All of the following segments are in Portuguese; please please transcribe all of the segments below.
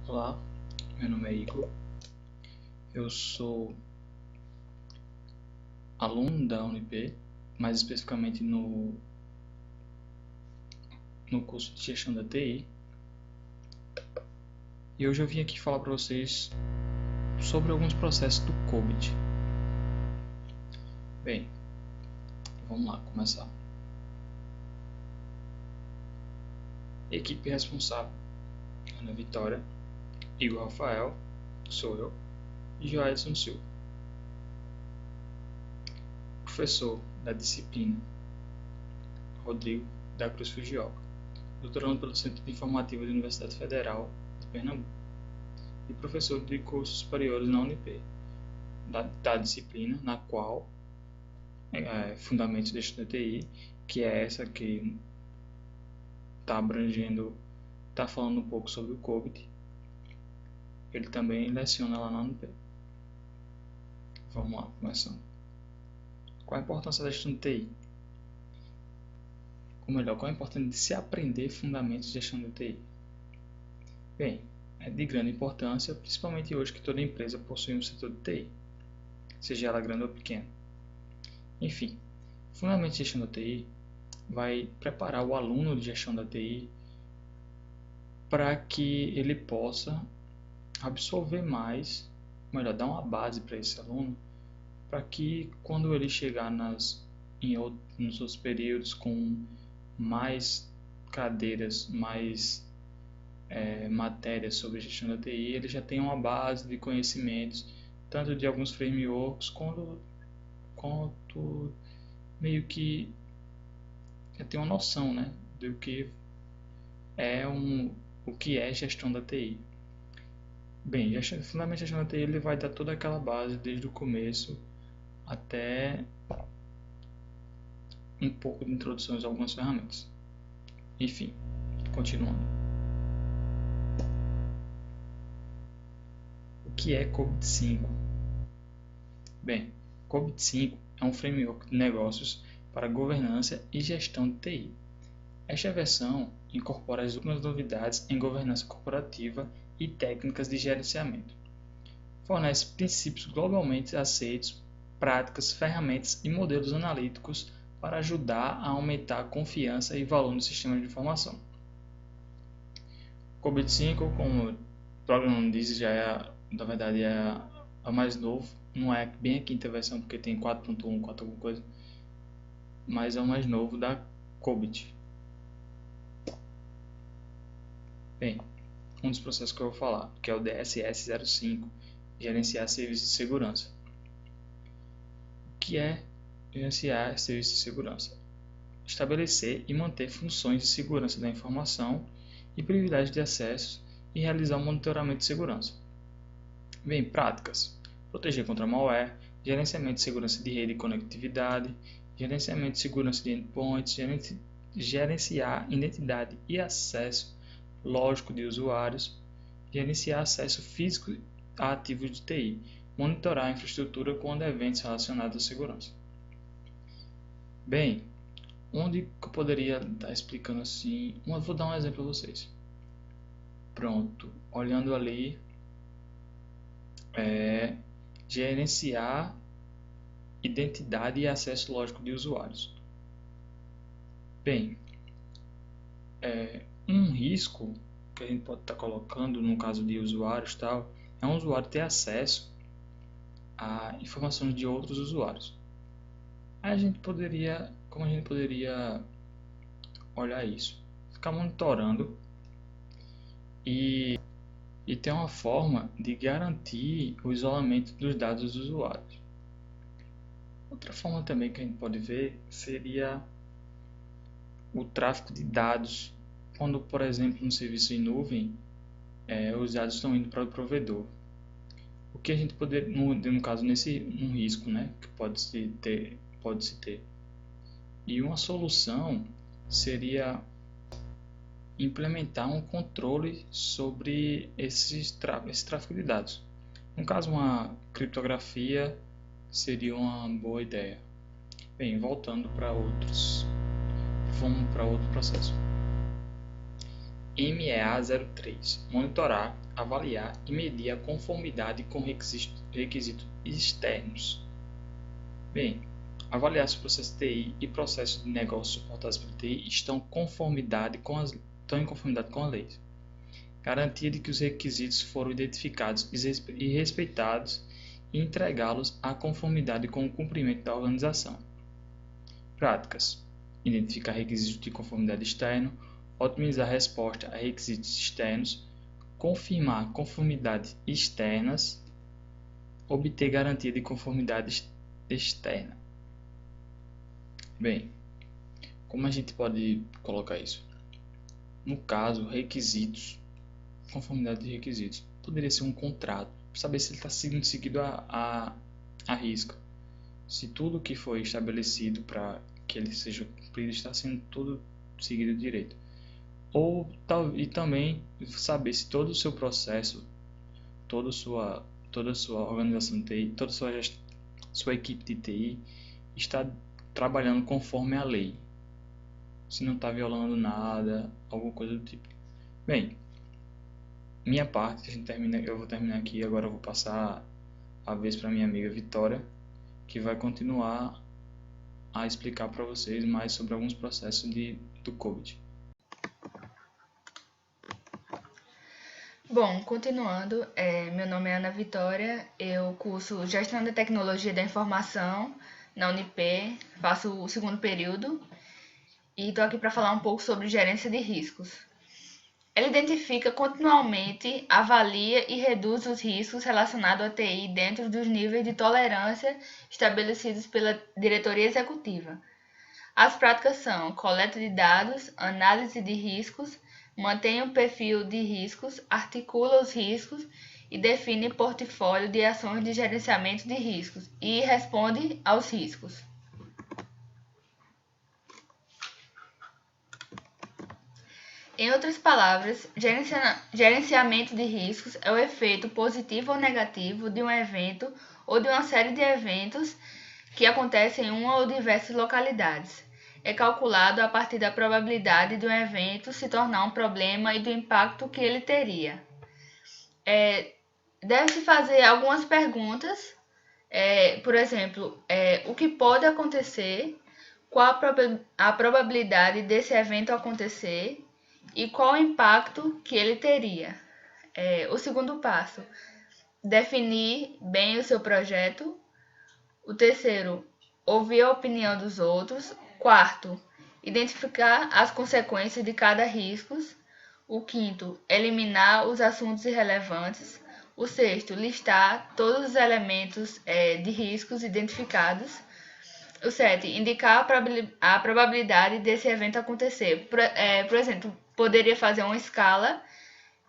Olá, meu nome é Igor, eu sou aluno da UNP, mais especificamente no curso de Gestão da TI, e hoje eu vim aqui falar para vocês sobre alguns processos do COBIT. Bem, vamos lá começar. Equipe responsável: Ana Vitória, Igor Rafael, sou eu, e Joelson Silva. Professor da disciplina: Rodrigo da Cruz Fujioka, doutorando pelo Centro de Informativo da Universidade Federal de Pernambuco e professor de cursos superiores na UNP, da disciplina na qual Fundamentos da Gestão da TI, que é essa que está falando um pouco sobre o COBIT. Ele também leciona lá na UNP. Vamos lá, começando. Qual a importância da gestão de TI? Ou melhor, qual a importância de se aprender fundamentos de gestão de TI? Bem, é de grande importância, principalmente hoje que toda empresa possui um setor de TI, seja ela grande ou pequena. Enfim, fundamentos de gestão da TI vai preparar o aluno de gestão da TI para que ele possa absorver mais, melhor, dar uma base para esse aluno, para que quando ele chegar nos outros períodos com mais cadeiras, mais matérias sobre gestão da TI, ele já tem uma base de conhecimentos, tanto de alguns frameworks, quanto meio que já tem uma noção, né, do que o que é gestão da TI. Bem, fundamentalmente a gestão da TI ele vai dar toda aquela base desde o começo até um pouco de introduções a algumas ferramentas. Enfim, continuando. O que é COBIT-5? Bem, COBIT-5 é um framework de negócios para governança e gestão de TI. Esta versão incorpora as últimas novidades em governança corporativa e técnicas de gerenciamento. Fornece princípios globalmente aceitos, práticas, ferramentas e modelos analíticos para ajudar a aumentar a confiança e valor no sistema de informação. O COBIT-5, como o programa diz, já na verdade é a mais novo, não é bem a quinta versão porque tem 4.1, 4 alguma coisa, mas é o mais novo da COBIT. Bem, um dos processos que eu vou falar, que é o DSS-05, gerenciar serviços de segurança. O que é gerenciar serviços de segurança? Estabelecer e manter funções de segurança da informação e privilégios de acesso e realizar um monitoramento de segurança. Bem, práticas: proteger contra malware, gerenciamento de segurança de rede e conectividade, gerenciamento de segurança de endpoints, gerenciar identidade e acesso lógico de usuários, gerenciar acesso físico a ativos de TI, monitorar a infraestrutura quando eventos relacionados à segurança. Bem, onde eu poderia estar explicando assim? Vou dar um exemplo a vocês. Pronto, olhando ali, gerenciar identidade e acesso lógico de usuários. Bem, um risco que a gente pode estar colocando no caso de usuários tal, é um usuário ter acesso a informações de outros usuários. Como a gente poderia olhar isso? Ficar monitorando e ter uma forma de garantir o isolamento dos dados dos usuários. Outra forma também que a gente pode ver seria o tráfego de dados, quando, por exemplo, no serviço em nuvem, os dados estão indo para o provedor. O que a gente poderia, no caso, um risco, né, que pode-se ter. E uma solução seria implementar um controle sobre esse tráfego de dados. No caso, uma criptografia seria uma boa ideia. Bem, voltando para outros, vamos para outro processo. MEA03, monitorar, avaliar e medir a conformidade com requisitos externos. Bem, avaliar se o processo de TI e processos de negócio suportados pela TI estão em conformidade com as leis. Garantia de que os requisitos foram identificados e respeitados e entregá-los à conformidade com o cumprimento da organização. Práticas: identificar requisitos de conformidade externo, otimizar a resposta a requisitos externos, confirmar conformidades externas, obter garantia de conformidade externa. Bem, como a gente pode colocar isso? No caso, requisitos, conformidade de requisitos, poderia ser um contrato, para saber se ele está sendo seguido a risca. Se tudo que foi estabelecido para que ele seja cumprido está sendo tudo seguido direito. E também saber se todo o seu processo, toda a sua organização de TI, toda a sua equipe de TI está trabalhando conforme a lei. Se não está violando nada, alguma coisa do tipo. Bem, minha parte, eu vou terminar aqui. Agora eu vou passar a vez para minha amiga Vitória, que vai continuar a explicar para vocês mais sobre alguns processos do COVID. Bom, continuando, meu nome é Ana Vitória, eu curso Gestão de Tecnologia da Informação na Unip, faço o segundo período e estou aqui para falar um pouco sobre gerência de riscos. Ela identifica continuamente, avalia e reduz os riscos relacionados à TI dentro dos níveis de tolerância estabelecidos pela diretoria executiva. As práticas são coleta de dados, análise de riscos, mantém um perfil de riscos, articula os riscos e define portfólio de ações de gerenciamento de riscos e responde aos riscos. Em outras palavras, gerenciamento de riscos é o efeito positivo ou negativo de um evento ou de uma série de eventos que acontecem em uma ou diversas localidades. É calculado a partir da probabilidade de um evento se tornar um problema e do impacto que ele teria. Deve-se fazer algumas perguntas, por exemplo, o que pode acontecer, qual a probabilidade desse evento acontecer e qual o impacto que ele teria. O segundo passo, definir bem o seu projeto. O terceiro, ouvir a opinião dos outros. Quarto, identificar as consequências de cada risco. O quinto, eliminar os assuntos irrelevantes. O sexto, listar todos os elementos de riscos identificados. O 7, indicar a probabilidade desse evento acontecer. Por exemplo, poderia fazer uma escala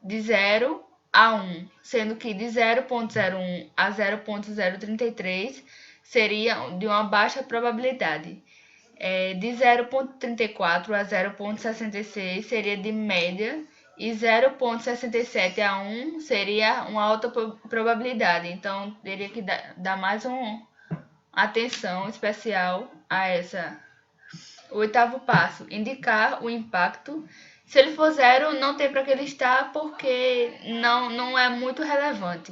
de 0 a 1, sendo que de 0.01 a 0.033 seria de uma baixa probabilidade. De 0.34 a 0.66 seria de média e 0.67 a 1 seria uma alta probabilidade. Então, teria que dar mais uma atenção especial a essa. O oitavo passo, indicar o impacto. Se ele for 0, não tem para que ele estar porque não é muito relevante.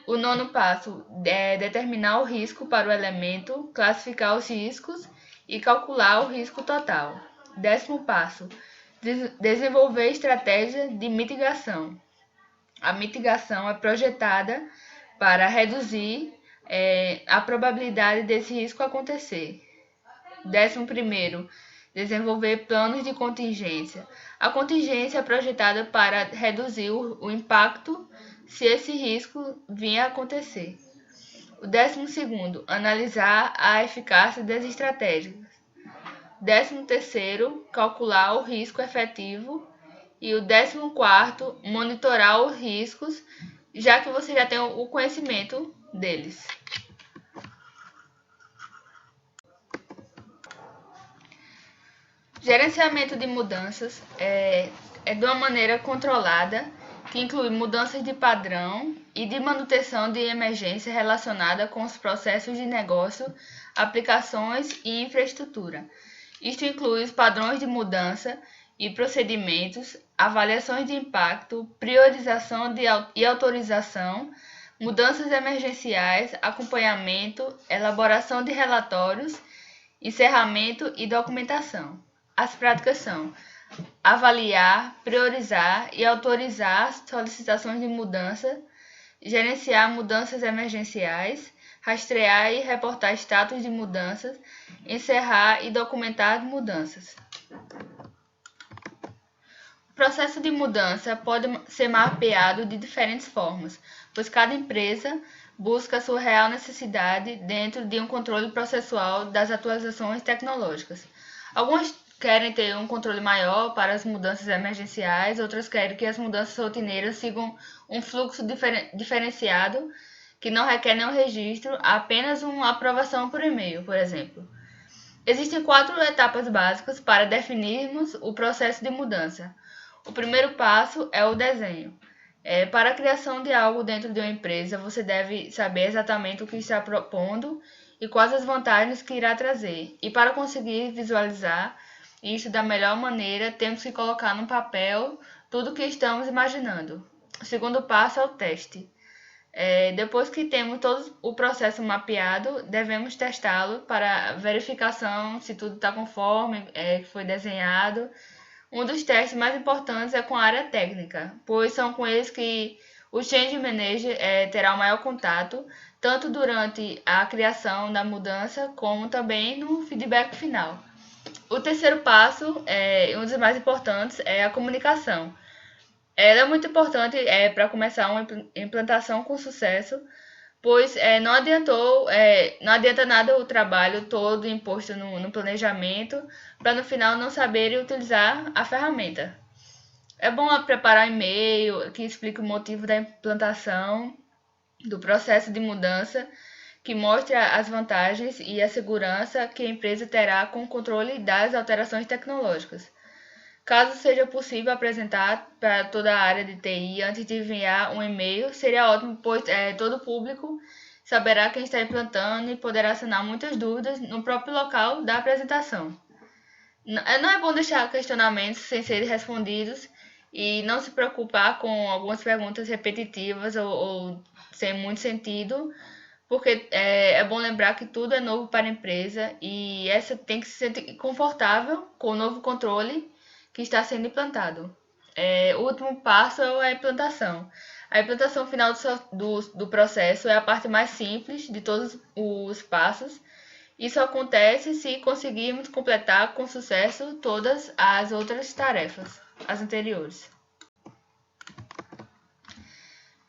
O nono passo é determinar o risco para o elemento, classificar os riscos e calcular o risco total. 10º passo, desenvolver estratégia de mitigação. A mitigação é projetada para reduzir a probabilidade desse risco acontecer. 11º, desenvolver planos de contingência. A contingência é projetada para reduzir o impacto se esse risco vier a acontecer. O 12º, analisar a eficácia das estratégias. 13º, calcular o risco efetivo. E o 14º, monitorar os riscos, já que você já tem o conhecimento deles. Gerenciamento de mudanças é de uma maneira controlada, que inclui mudanças de padrão e de manutenção de emergência relacionada com os processos de negócio, aplicações e infraestrutura. Isto inclui os padrões de mudança e procedimentos, avaliações de impacto, priorização e autorização, mudanças emergenciais, acompanhamento, elaboração de relatórios, encerramento e documentação. As práticas são avaliar, priorizar e autorizar solicitações de mudança, gerenciar mudanças emergenciais, rastrear e reportar status de mudanças, encerrar e documentar mudanças. O processo de mudança pode ser mapeado de diferentes formas, pois cada empresa busca a sua real necessidade dentro de um controle processual das atualizações tecnológicas. Algumas querem ter um controle maior para as mudanças emergenciais, outras querem que as mudanças rotineiras sigam um fluxo diferenciado que não requer nenhum registro, apenas uma aprovação por e-mail, por exemplo. Existem 4 etapas básicas para definirmos o processo de mudança. O primeiro passo é o desenho. Para a criação de algo dentro de uma empresa, você deve saber exatamente o que está propondo e quais as vantagens que irá trazer. E para conseguir visualizar isso da melhor maneira, temos que colocar no papel tudo o que estamos imaginando. O segundo passo é o teste. Depois que temos todo o processo mapeado, devemos testá-lo para verificação se tudo está conforme que foi desenhado. Um dos testes mais importantes é com a área técnica, pois são com eles que o Change Manager terá o maior contato, tanto durante a criação da mudança, como também no feedback final. O terceiro passo, um dos mais importantes, é a comunicação. Ela é muito importante para começar uma implantação com sucesso, pois não adianta nada o trabalho todo imposto no planejamento, para no final não saberem utilizar a ferramenta. É bom preparar um e-mail que explique o motivo da implantação, do processo de mudança, que mostre as vantagens e a segurança que a empresa terá com o controle das alterações tecnológicas. Caso seja possível apresentar para toda a área de TI antes de enviar um e-mail, seria ótimo, pois todo o público saberá quem está implantando e poderá sanar muitas dúvidas no próprio local da apresentação. Não é bom deixar questionamentos sem serem respondidos e não se preocupar com algumas perguntas repetitivas ou sem muito sentido, porque é bom lembrar que tudo é novo para a empresa e essa tem que se sentir confortável com o novo controle que está sendo implantado. O último passo é a implantação. A implantação final do processo é a parte mais simples de todos os passos. Isso acontece se conseguirmos completar com sucesso todas as outras tarefas, as anteriores.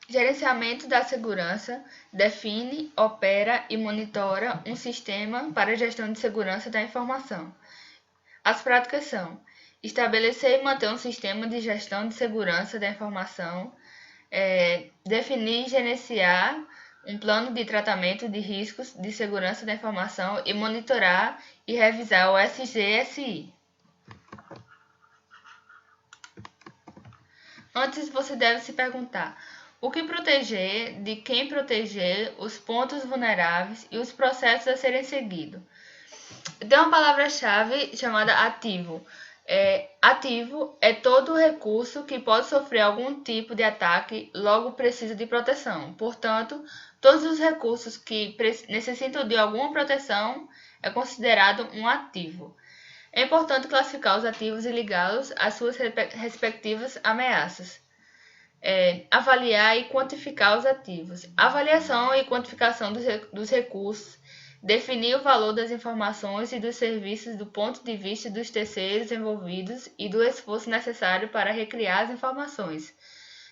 Gerenciamento da segurança define, opera e monitora um sistema para a gestão de segurança da informação. As práticas são estabelecer e manter um sistema de gestão de segurança da informação, definir e gerenciar um plano de tratamento de riscos de segurança da informação e monitorar e revisar o SGSI. Antes, você deve se perguntar: o que proteger, de quem proteger, os pontos vulneráveis e os processos a serem seguidos. Tem uma palavra-chave chamada ativo. Ativo é todo recurso que pode sofrer algum tipo de ataque, logo precisa de proteção. Portanto, todos os recursos que necessitam de alguma proteção é considerado um ativo. É importante classificar os ativos e ligá-los às suas respectivas ameaças. Avaliar e quantificar os ativos. Avaliação e quantificação dos recursos. Definir o valor das informações e dos serviços do ponto de vista dos terceiros envolvidos e do esforço necessário para recriar as informações,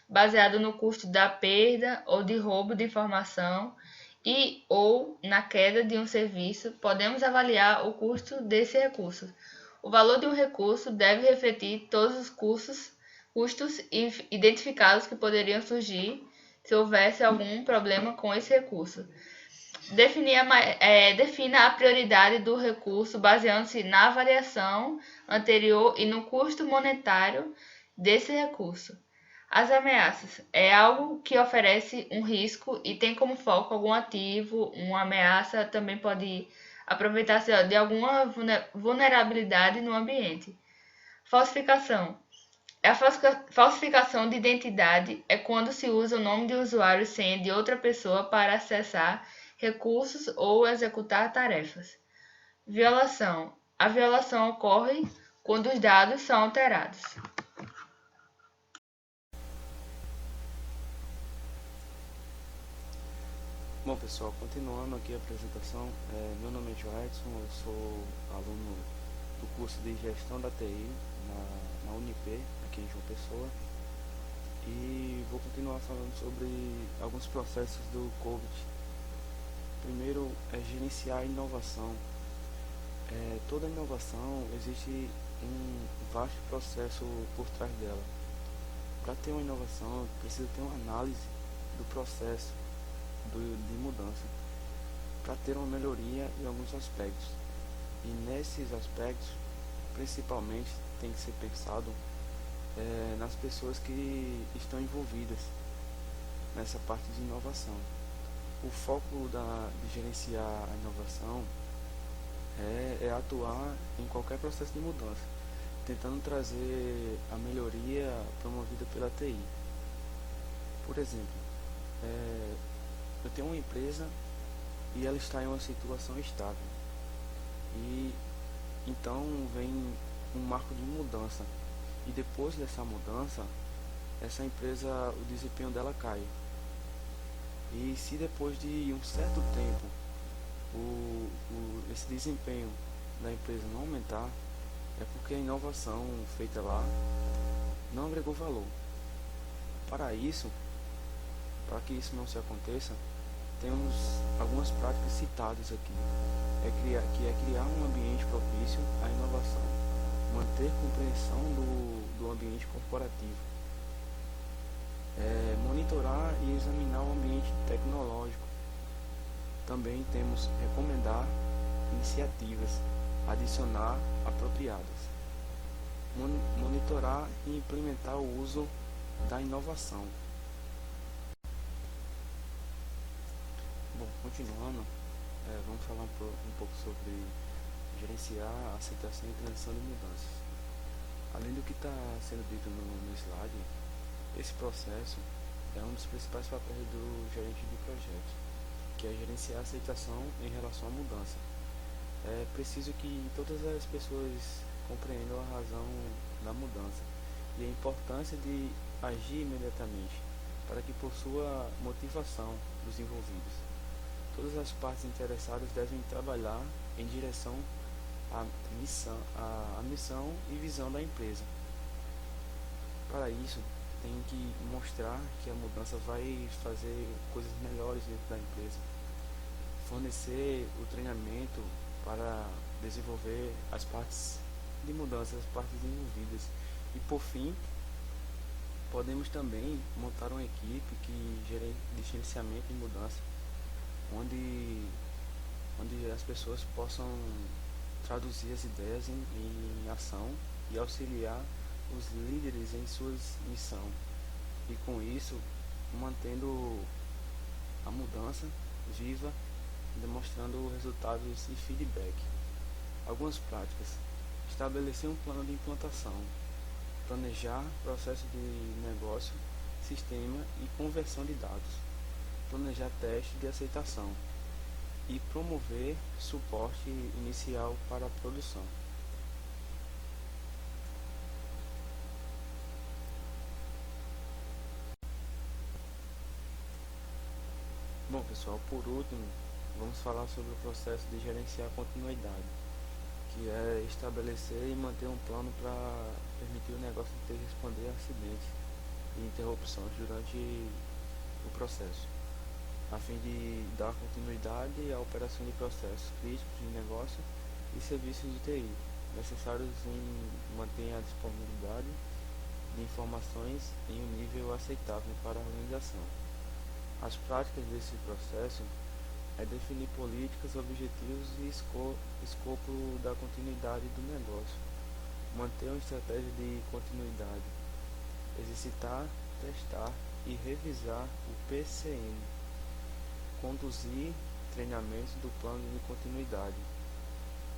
baseado no custo da perda ou de roubo de informação ou na queda de um serviço. Podemos avaliar o custo desse recurso. O valor de um recurso deve refletir todos os custos identificados que poderiam surgir se houvesse algum problema com esse recurso. Defina a prioridade do recurso baseando-se na avaliação anterior e no custo monetário desse recurso. As ameaças é algo que oferece um risco e tem como foco algum ativo. Uma ameaça também pode aproveitar-se de alguma vulnerabilidade no ambiente. Falsificação. A falsificação de identidade é quando se usa o nome de usuário e senha de outra pessoa para acessar recursos ou executar tarefas. Violação. A violação ocorre quando os dados são alterados. Bom, pessoal, continuando aqui a apresentação, meu nome é Joedson, eu sou aluno do curso de Gestão da TI na Unip, aqui em João Pessoa, e vou continuar falando sobre alguns processos do COVID. Primeiro é gerenciar a inovação. Toda inovação existe um vasto processo por trás dela. Para ter uma inovação, precisa ter uma análise do processo de mudança, para ter uma melhoria em alguns aspectos. E nesses aspectos, principalmente, tem que ser pensado nas pessoas que estão envolvidas nessa parte de inovação. O foco de gerenciar a inovação é atuar em qualquer processo de mudança, tentando trazer a melhoria promovida pela TI. Por exemplo, eu tenho uma empresa e ela está em uma situação estável, e então vem um marco de mudança, e depois dessa mudança essa empresa, o desempenho dela cai. E se depois de um certo tempo esse desempenho da empresa não aumentar, é porque a inovação feita lá não agregou valor. Para que isso não se aconteça, temos algumas práticas citadas aqui, que é criar um ambiente propício à inovação, manter compreensão do ambiente corporativo, monitorar e examinar o ambiente tecnológico. Também temos recomendar iniciativas, adicionar apropriadas, monitorar e implementar o uso da inovação. Bom, continuando, vamos falar um pouco sobre gerenciar a aceitação e transição de mudanças. Além do que está sendo dito no slide, esse processo é um dos principais papéis do gerente de projetos, que é gerenciar a aceitação em relação à mudança. É preciso que todas as pessoas compreendam a razão da mudança e a importância de agir imediatamente para que possua motivação dos envolvidos. Todas as partes interessadas devem trabalhar em direção à missão e visão da empresa. Para isso, tem que mostrar que a mudança vai fazer coisas melhores dentro da empresa, fornecer o treinamento para desenvolver as partes de mudança, as partes envolvidas. E por fim, podemos também montar uma equipe que gere gerenciamento de mudança, onde as pessoas possam traduzir as ideias em ação e auxiliar os líderes em suas missão, e com isso mantendo a mudança viva, demonstrando resultados e feedback. Algumas práticas: estabelecer um plano de implantação, planejar processo de negócio, sistema e conversão de dados, planejar teste de aceitação e promover suporte inicial para a produção. Bom, pessoal, por último, vamos falar sobre o processo de gerenciar a continuidade, que é estabelecer e manter um plano para permitir o negócio ter responder a acidentes e interrupções durante o processo, a fim de dar continuidade à operação de processos críticos de negócio e serviços de TI, necessários em manter a disponibilidade de informações em um nível aceitável para a organização. As práticas desse processo é definir políticas, objetivos e escopo da continuidade do negócio, manter uma estratégia de continuidade, exercitar, testar e revisar o PCN, conduzir treinamentos do plano de continuidade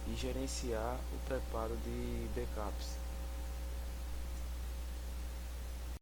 e gerenciar o preparo de backups.